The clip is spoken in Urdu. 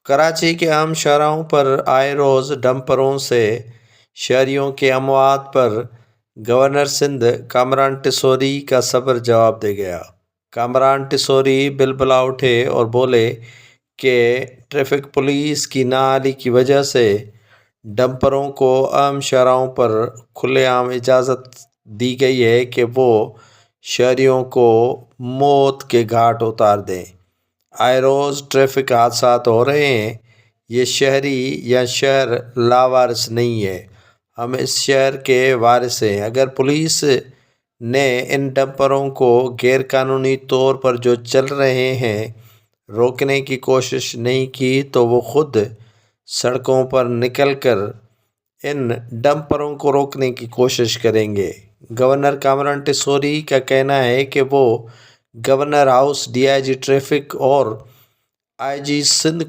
کراچی کے اہم شاہراہوں پر آئے روز ڈمپروں سے شہریوں کے اموات پر گورنر سندھ کامران ٹیسوری کا صبر جواب دے گیا۔ کامران ٹیسوری بلبلا اٹھے اور بولے کہ ٹریفک پولیس کی نااہلی کی وجہ سے ڈمپروں کو اہم شاہراہوں پر کھلے عام اجازت دی گئی ہے کہ وہ شہریوں کو موت کے گھاٹ اتار دیں۔ آئے روز ٹریفک حادثات ہو رہے ہیں۔ یہ شہری یا شہر لاوارث نہیں ہے، ہم اس شہر کے وارث ہیں۔ اگر پولیس نے ان ڈمپروں کو غیر قانونی طور پر جو چل رہے ہیں روکنے کی کوشش نہیں کی تو وہ خود سڑکوں پر نکل کر ان ڈمپروں کو روکنے کی کوشش کریں گے۔ گورنر کامران ٹیسوری کا کہنا ہے کہ وہ governor house, D I G traffic اور آئی جی سندھ